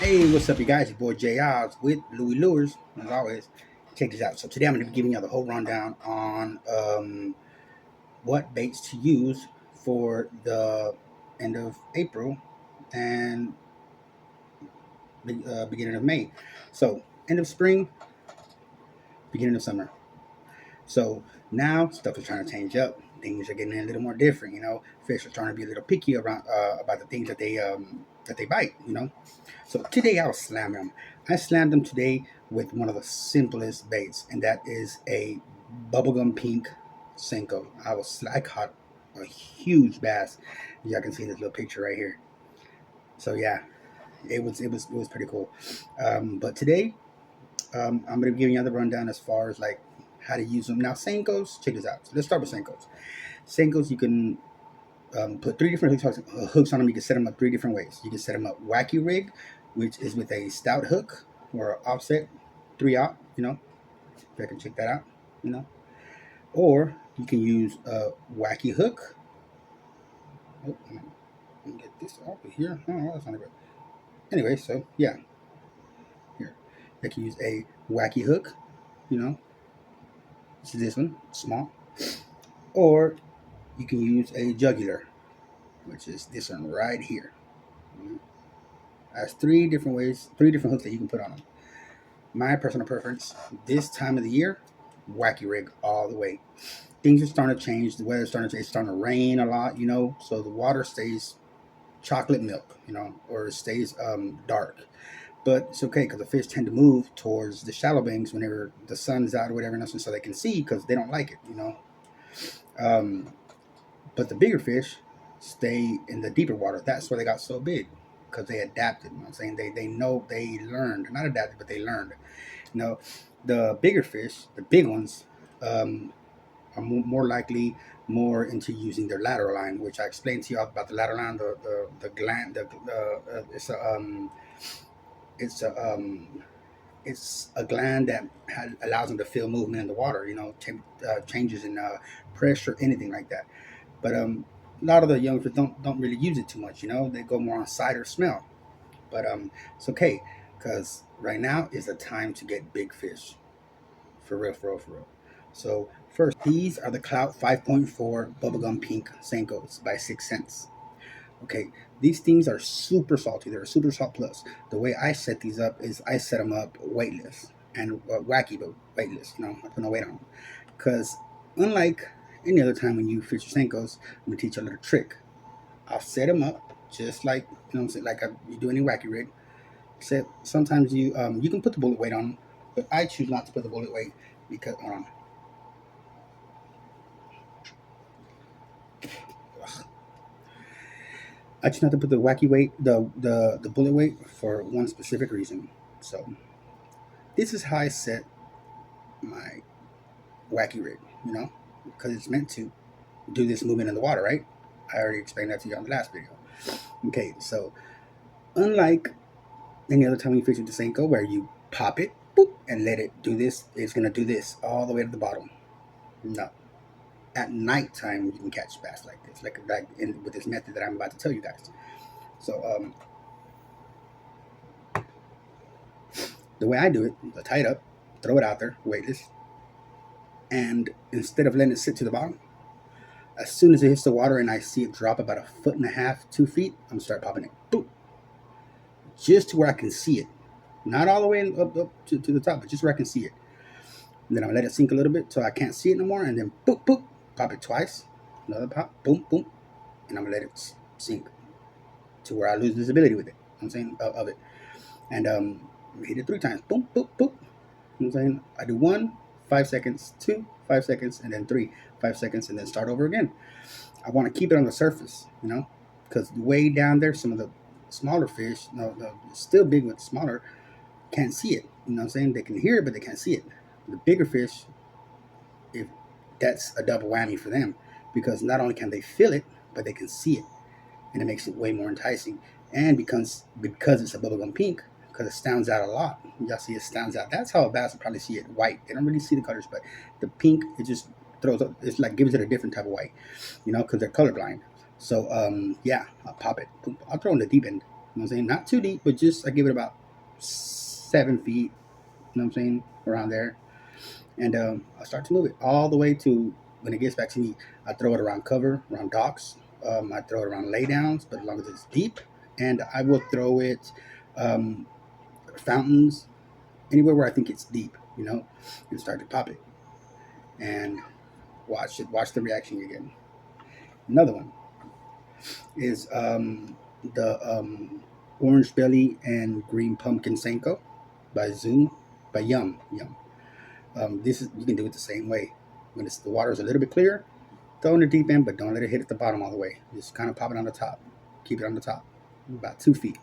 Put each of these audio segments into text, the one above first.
Hey, what's up, you guys? Your boy Jay Oz with Louis Lures, as always. Check this out. So today I'm going to be giving you the whole rundown on what baits to use for the end of April and beginning of May. So end of spring, beginning of summer. So now stuff is trying to change up. Things are getting a little more different. Fish are trying to be a little picky around about the things that they bite. So today I'll slam them. I slammed them today with one of the simplest baits, and that is a bubblegum pink Senko. I caught a huge bass. Y'all can see this little picture right here. So yeah, it was pretty cool. But today I'm gonna be giving you the rundown as far as like how to use them. Now Senkos, check this out. So let's start with Senkos. Senkos, you can put three different hooks on them. You can set them up three different ways. You can set them up wacky rig, which is with a stout hook or offset 3/0. If I can check that out. You know, or you can use a wacky hook. Oh, let me get this off of here. Oh, that's not good. Anyway, so yeah, here I can use a wacky hook. You know, this is this one, small, or you can use a jugular, which is this one right here. That's three different ways, three different hooks that you can put on them. My personal preference, this time of the year, wacky rig all the way. Things are starting to change. The weather's starting to change. It's starting to rain a lot, so the water stays chocolate milk, or it stays dark. But it's okay because the fish tend to move towards the shallow banks whenever the sun's out or whatever, and so they can see because they don't like it. Um, but the bigger fish stay in the deeper water. That's why they got so big because they adapted. You know what I'm saying? They know, they learned. Not adapted, but they learned. You know, the bigger fish, the big ones, are more likely more into using their lateral line, which I explained to you about the lateral line, the gland, it's a it's a gland that allows them to feel movement in the water. Changes in pressure, anything like that. But a lot of the young fish don't really use it too much. They go more on sight or smell. But it's okay because right now is the time to get big fish. For real, for real, for real. So first, these are the Clout 5.4 Bubblegum Pink Senkos by 6 cents. Okay, these things are super salty. They're a super salt plus. The way I set these up is I set them up weightless and wacky, but weightless. I put no weight on them. Because unlike any other time when you fish your Senkos, I'm going to teach you a little trick. I'll set them up just like, like you do any wacky rig. Except sometimes you can put the bullet weight on them, but I choose not to put the bullet weight because hold on. I choose not to put the wacky weight, the bullet weight for one specific reason. So this is how I set my wacky rig, because it's meant to do this movement in the water, right? I already explained that to you on the last video. Okay, so unlike any other time you fish with the Senko where you pop it, boop, and let it do this, it's gonna do this all the way to the bottom. No. At nighttime you can catch bass like this, with this method that I'm about to tell you guys. So the way I do it, I tie it up, throw it out there, weightless, and instead of letting it sit to the bottom, as soon as it hits the water and I see it drop about 1.5 feet, 2 feet, I'm gonna start popping it, boom, just to where I can see it, not all the way up to the top, but just where I can see it. And then I'm gonna let it sink a little bit so I can't see it no more, and then boop boop, pop it twice, another pop, boom boom, and I'm gonna let it sink to where I lose visibility with it. I'm saying of it, and hit it 3 times, boom boop boop. I'm saying I do 1, 5 seconds, 2, 5 seconds, and then 3, 5 seconds, and then start over again. I want to keep it on the surface, because way down there, some of the smaller fish, still big but smaller, can't see it. You know what I'm saying? They can hear it, but they can't see it. The bigger fish, if that's a double whammy for them, because not only can they feel it, but they can see it, and it makes it way more enticing. And because it's a bubblegum pink, because it stands out a lot. Y'all see it stands out. That's how a bass will probably see it white. They don't really see the colors, but the pink, it just throws up. It's like gives it a different type of white, because they're colorblind. So yeah, I'll pop it. I'll throw in the deep end. know what I'm saying? Not too deep, but just I give it about 7 feet. You know what I'm saying? Around there. And I start to move it all the way to when it gets back to me. I throw it around cover, around docks. I throw it around laydowns, but as long as it's deep. And I will throw it um, fountains, anywhere where I think it's deep, and start to pop it. And watch it. Watch the reaction you get. Another one is the Orange Belly and Green Pumpkin Senko by Zoom, by Yum. This is you can do it the same way. When the water is a little bit clear, throw in the deep end, but don't let it hit at the bottom all the way. Just kind of pop it on the top. Keep it on the top, about 2 feet.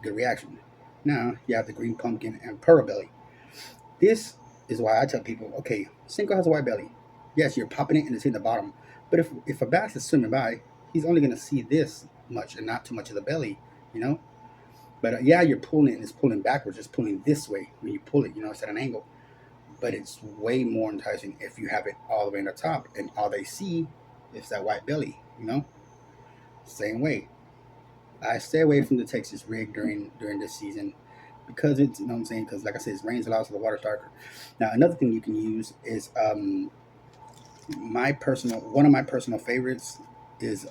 Good reaction. Now you have the Green Pumpkin and Pearl Belly. This is why I tell people, okay, Senko has a white belly. Yes, you're popping it and it's hitting the bottom. But if a bass is swimming by, he's only going to see this much and not too much of the belly, you know? But yeah, you're pulling it and it's pulling backwards. It's pulling this way when you pull it, it's at an angle. But it's way more enticing if you have it all the way on the top and all they see is that white belly. Same way. I stay away from the Texas rig during this season because it's, what I'm saying, because like I said, it rains a lot, so the water's darker. Now, another thing you can use is one of my personal favorites is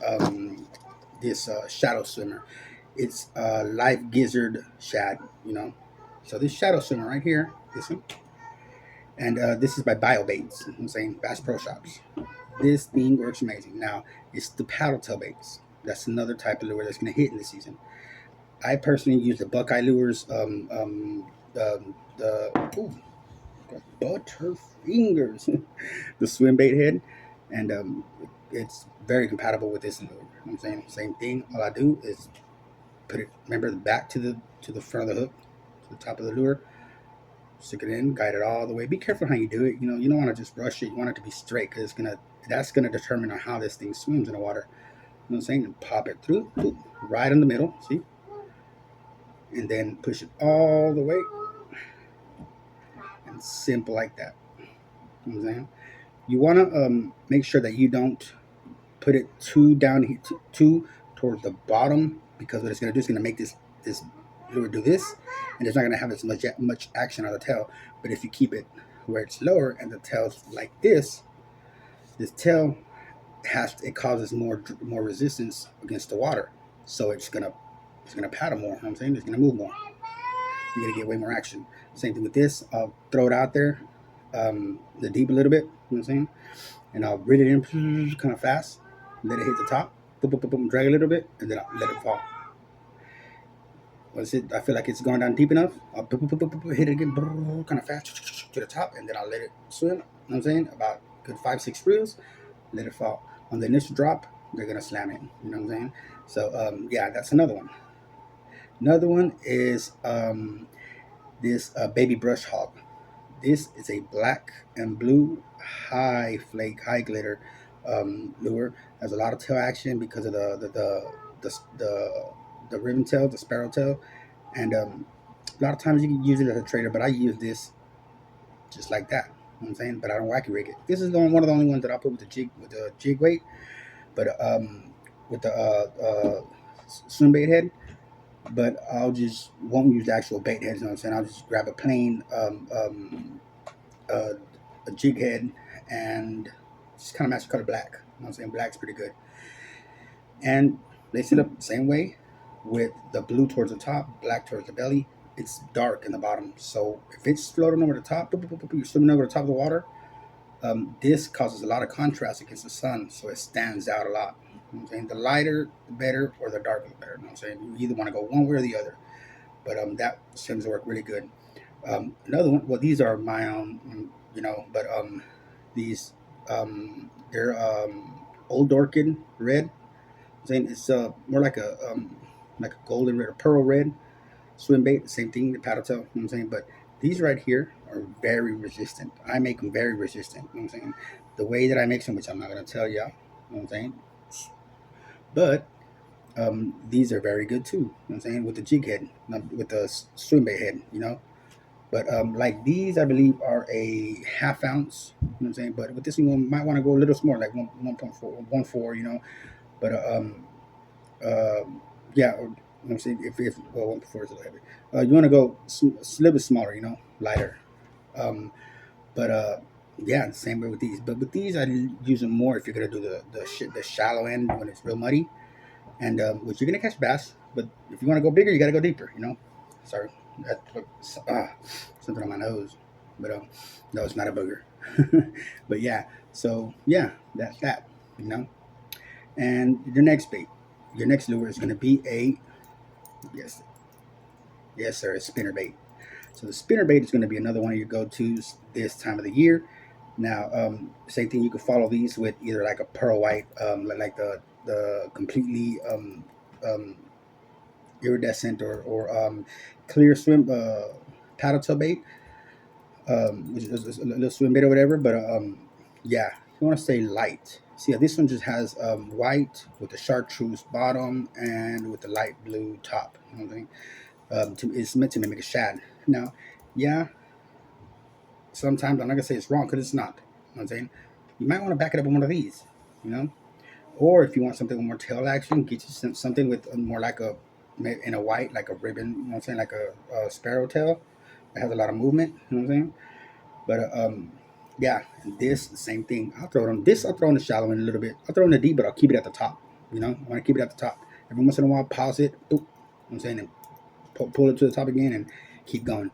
this shadow swimmer. It's live gizzard shad. So this shadow swimmer right here, this one, and this is by BioBaits. I'm saying Bass Pro Shops. This thing works amazing. Now it's the paddle tail baits. That's another type of lure that's going to hit in the season. I personally use the Buckeye lures. The Butterfingers, the swim bait head, and it's very compatible with this lure. I'm saying same thing. All I do is put it. Remember the back to the front of the hook, to the top of the lure. Stick it in, guide it all the way. Be careful how you do it. You don't want to just brush it. You want it to be straight because that's gonna determine how this thing swims in the water. You know what I'm saying? And pop it through, right in the middle. See, and then push it all the way, and simple like that. You know what I'm saying? You want to make sure that you don't put it too down here, too towards the bottom, because what it's going to do is going to make this lure do this, and it's not going to have as much action on the tail. But if you keep it where it's lower and the tail's like this tail it causes more resistance against the water, so it's gonna paddle more. You know what I'm saying? It's gonna move more. You're gonna get way more action. Same thing with this. I'll throw it out there, the deep a little bit. You know what I'm saying? And I'll read it in kind of fast, let it hit the top, boom, boom, boom, boom, drag a little bit, and then I'll let it fall. Once I feel like it's going down deep enough, I'll boom, boom, boom, boom, hit it again, kind of fast to the top, and then I'll let it swim. You know what I'm saying? About good 5-6 reels, let it fall. On the initial drop, they're gonna slam it. You know what I'm saying? So yeah, that's another one. Another one is this baby brush hog. This is a black and blue high flake, high glitter lure. Has a lot of tail action because of the ribbon tail, the sparrow tail, and a lot of times you can use it as a trader. But I use this just like that. You know what I'm saying? But I don't wacky rig it. This is one of the only ones that I put with the jig weight, but with the swim bait head. But I'll just won't use the actual bait heads. You know what I'm saying? I'll just grab a plain uh, a jig head and just kind of match the color black. You know what I'm saying? Black's pretty good. And they sit up the same way with the blue towards the top, black towards the belly. It's dark in the bottom. So if it's floating over the top, you're swimming over the top of the water, this causes a lot of contrast against the sun. So it stands out a lot. You know what I'm saying? The lighter, the better, or the darker, the better. You know what I'm saying? You either want to go one way or the other. But that seems to work really good. Another one, well, these are my own, but these, they're Old Orchid Red. I'm saying it's more like a golden red or pearl red swim bait. Same thing, the paddle tail. You know what I'm saying? But these right here are very resistant. I make them very resistant. You know what I'm saying? The way that I make them, which I'm not going to tell y'all. You know what I'm saying? But these are very good too. You know what I'm saying? With the jig head, with the swim bait head. But like these, I believe, are a half ounce. You know what I'm saying? But with this one, you might want to go a little more, like 1.4, 1.4. But uh, yeah, I'm saying if well, 1.4 is a little heavy. You want to go a little bit smaller, lighter. Um, but yeah, the same way with these. But with these, I use them more if you're gonna do the shallow end when it's real muddy, and which you're gonna catch bass. But if you want to go bigger, you gotta go deeper. Sorry, that something on my nose, but no, it's not a booger. But yeah, so yeah, that's that. You know, and your next bait, your next lure is gonna be a yes, yes, sir, a spinner bait. So the spinner bait is going to be another one of your go-tos this time of the year. Now, same thing. You can follow these with either like a pearl white, like the completely um, iridescent or clear swim paddle tail bait, which is a little swim bait or whatever. But yeah, you want to stay light. See, this one just has white with the chartreuse bottom and with the light blue top. You know what I'm saying? It's meant to mimic a shad. Now, yeah, sometimes I'm not gonna say it's wrong because it's not. You know what I'm saying? You might want to back it up with one of these, you know. Or if you want something with more tail action, get you something with more like in a white, like a ribbon. You know what I'm saying? Like a sparrow tail that has a lot of movement. You know what I'm saying? But yeah, this the same thing. I'll throw it on this. I'll throw in the shallow end a little bit. I'll throw in the deep, but I'll keep it at the top. I want to keep it at the top. Every once in a while, pause it. Boop, you know what I'm saying? And pull it to the top again and keep going.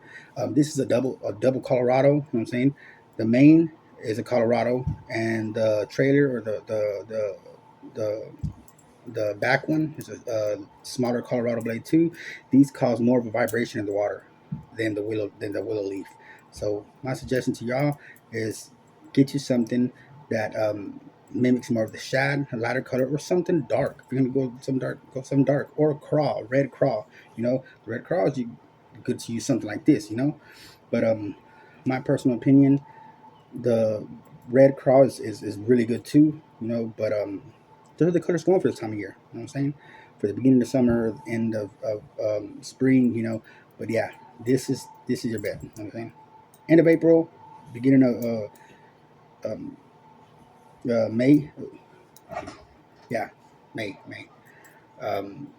This is a double Colorado. You know what I'm saying? The main is a Colorado, and the trailer or the the back one is a smaller Colorado Blade 2. These cause more of a vibration in the water than the willow leaf. So my suggestion to y'all is get you something that mimics more of the shad, a lighter color, or something dark. If you're gonna go some dark, or a craw, red craw. The red craw is good to use something like this. But my personal opinion, the red craw is really good too. But those are the colors going for this time of year. You know what I'm saying? For the beginning of summer, end of spring. But yeah, this is your bet. You know what I'm saying? End of April, beginning of May. Yeah, May.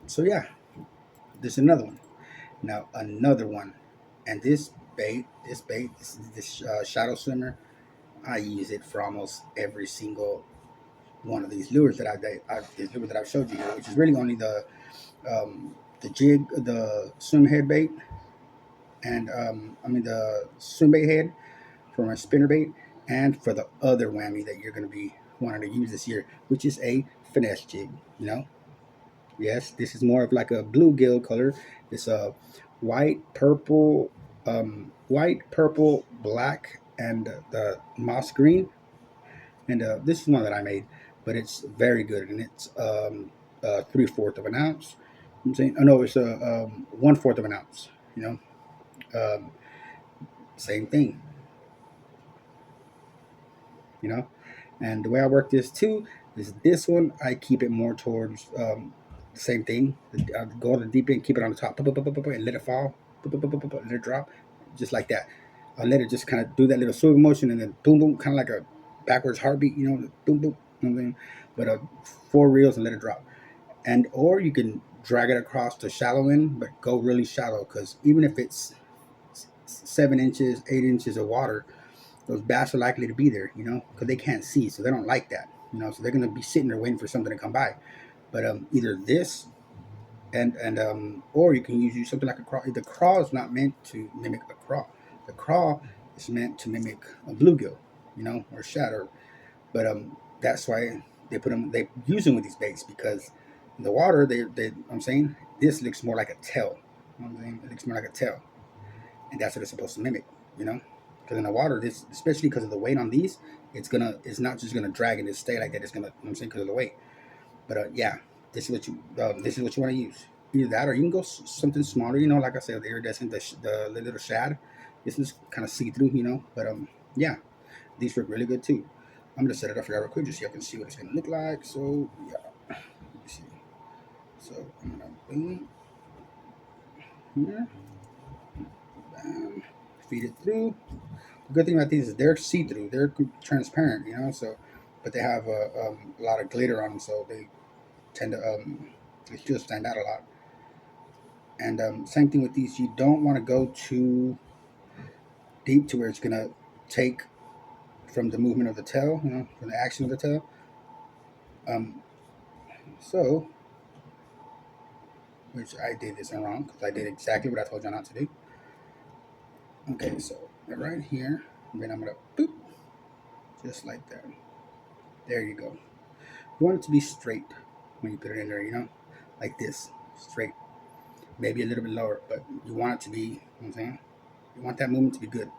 So yeah, there's another one. Now another one, and this shadow swimmer, I use it for almost every single one of these lures these lures that I've showed you here, which is really only the jig, the swim head bait, and the swim bait head for my spinner bait, and for the other whammy that you're going to be wanting to use this year, which is a finesse jig. Yes, this is more of like a bluegill color. It's a white, purple, black, and the moss green. And this is one that I made, but it's very good, and it's 3/4 of an ounce. I'm saying, oh no, it's a 1/4 of an ounce. Um, Same thing. You know, and the way I work this too is this one I keep it more towards the same thing. I go to the deep end, keep it on the top, and let it fall, let it drop, just like that. I let it just kind of do that little swivel motion, and then boom, boom, kind of like a backwards heartbeat. Boom, boom. You know what I'm saying? But 4 reels and let it drop. And or you can drag it across the shallow end, but go really shallow because even if it's 7 inches, 8 inches of water, those bass are likely to be there, because they can't see, so they don't like that, so they're going to be sitting there waiting for something to come by. But either this or you can use something like a craw. The craw is not meant to mimic a craw. The craw is meant to mimic a bluegill, or shatter. But that's why they use them with these baits, because in the water I'm saying this looks more like a tail. It looks more like a tail, and that's what it's supposed to mimic. You know, because in the water, this, especially because of the weight on these, it's not just gonna drag and just stay like that. It's gonna, I'm saying, because of the weight. But yeah, this is what you want to use. Either that, or you can go something smaller. Like I said, the iridescent, the little shad. This is kind of see through. But yeah, these work really good too. I'm gonna set it up for you real quick just so you can see what it's gonna look like. So yeah, let me see. So I'm gonna boom here, bam, feed it through. The good thing about these is they're see-through, they're transparent, So, but they have a lot of glitter on them, so they tend to they still stand out a lot. And same thing with these. You don't want to go too deep to where it's gonna take from the movement of the tail, from the action of the tail. Um, so, which I did this wrong because I did exactly what I told you not to do. Okay, so right here, then I'm gonna boop, just like that. There you go. You want it to be straight when you put it in there, like this, straight. Maybe a little bit lower, but you want it to be, you know what I'm saying? You want that movement to be good.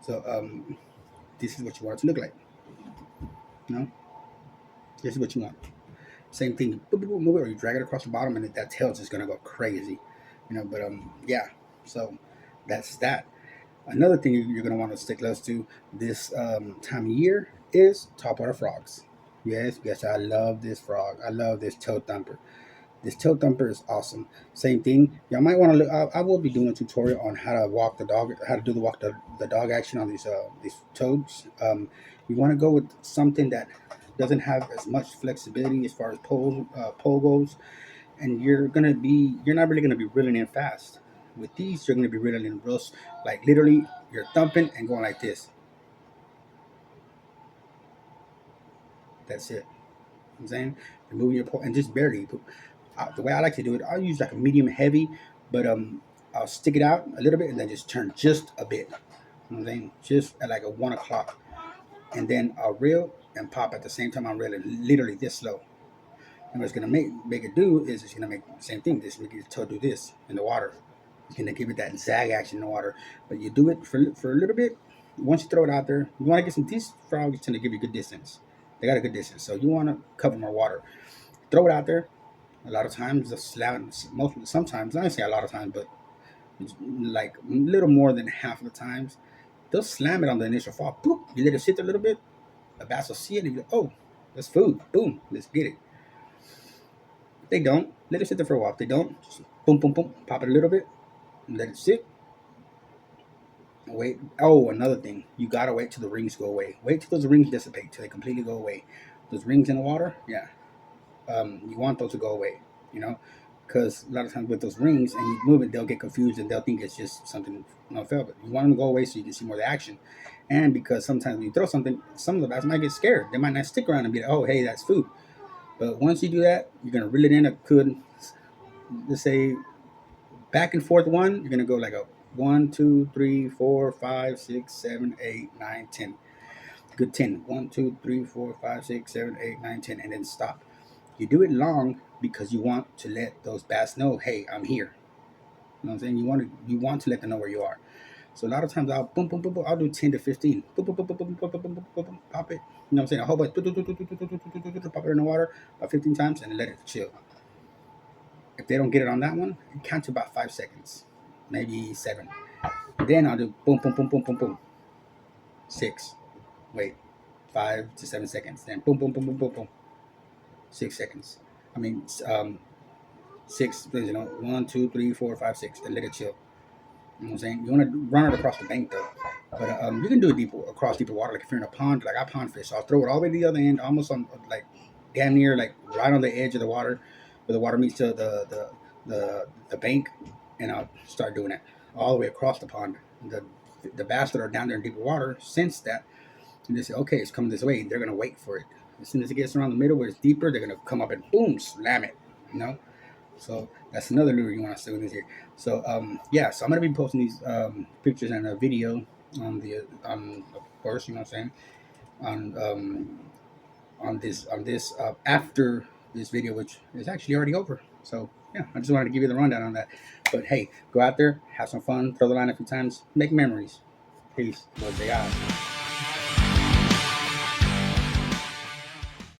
So this is what you want it to look like. This is what you want. Same thing, boop, boop, boop, move it, or you drag it across the bottom, and that tail's just gonna go crazy, But yeah. So that's that. Another thing you're gonna want to stick close to this time of year is topwater frogs. Yes, I love this frog. I love this toad thumper. This toad thumper is awesome. Same thing. Y'all might want to look. I will be doing a tutorial on how to walk the dog, how to do the dog action on these toads. You want to go with something that doesn't have as much flexibility as far as pole goes, and you're not really gonna be reeling in fast. With these, you're gonna be reeling in real, like literally, you're thumping and going like this. That's it. I'm saying you're moving your pole and just barely. The way I like to do it, I'll use like a medium heavy, but I'll stick it out a little bit and then just turn just a bit. You know what I'm saying? Just at like a 1 o'clock, and then I'll reel and pop at the same time I'm reeling, literally this slow. And what it's gonna make it do is it's gonna make the same thing. Just make your toe do this in the water. It's gonna give it that zag action in the water. But you do it for a little bit. Once you throw it out there, you want to get some. These frogs tend to give you good distance. They got a good distance, so you want to cover more water. Throw it out there. A lot of times, sometimes, I don't say a lot of times, but like a little more than half of the times, they'll slam it on the initial fall. Boop, you let it sit there a little bit. The bass will see it and you go, oh, that's food. Boom, let's get it. If they don't, let it sit there for a while. If they don't, just boom, boom, boom, pop it a little bit, and let it sit. Wait. Oh, another thing, you gotta wait till the rings go away. Wait till those rings dissipate, till they completely go away. Those rings in the water, yeah. You want those to go away, because a lot of times with those rings and you move it, they'll get confused and they'll think it's just something fell. But you want them to go away so you can see more of the action. And because sometimes when you throw something, some of the bass might get scared. They might not stick around and be like, oh, hey, that's food. But once you do that, you're gonna reel it in a good, let's say, back and forth one. You're gonna go like a 1, 2, 3, 4, 5, 6, 7, 8, 9, 10. Good 10. 1, 2, 3, 4, 5, 6, 7, 8, 9, 10, and then stop. You do it long because you want to let those bass know, hey, I'm here. You know what I'm saying? You want to let them know where you are. So a lot of times I'll boom, boom, boom, boom. I'll do 10 to 15. Boom, boom, boom, boom, boom, boom, boom, boom, boom, boom, pop it. You know what I'm saying? A whole bunch. Pop it in the water about 15 times and let it chill. If they don't get it on that one, count to about 5 seconds, maybe 7. Then I'll do boom, boom, boom, boom, boom, boom. 6. Wait, 5 to 7 seconds. Then boom, boom, boom, boom, boom, boom. 6 seconds. I mean, 6. 1, 2, 3, 4, 5, 6. Then let it chill. You know what I'm saying? You want to run it across the bank though, but you can do it across deeper water. Like if you're in a pond, like I pond fish, so I'll throw it all the way to the other end, almost on like damn near like right on the edge of the water, where the water meets to the bank, and I'll start doing it all the way across the pond. The bass that are down there in deeper water sense that, and they say, okay, it's coming this way. They're gonna wait for it. As soon as it gets around the middle where it's deeper, they're gonna come up and boom, slam it. So that's another lure you want to stick with this here. So yeah, so I'm gonna be posting these pictures and a video on of course, you know what I'm saying, on this after this video, which is actually already over. So yeah, I just wanted to give you the rundown on that. But hey, go out there, have some fun, throw the line a few times, make memories. Peace. Lord,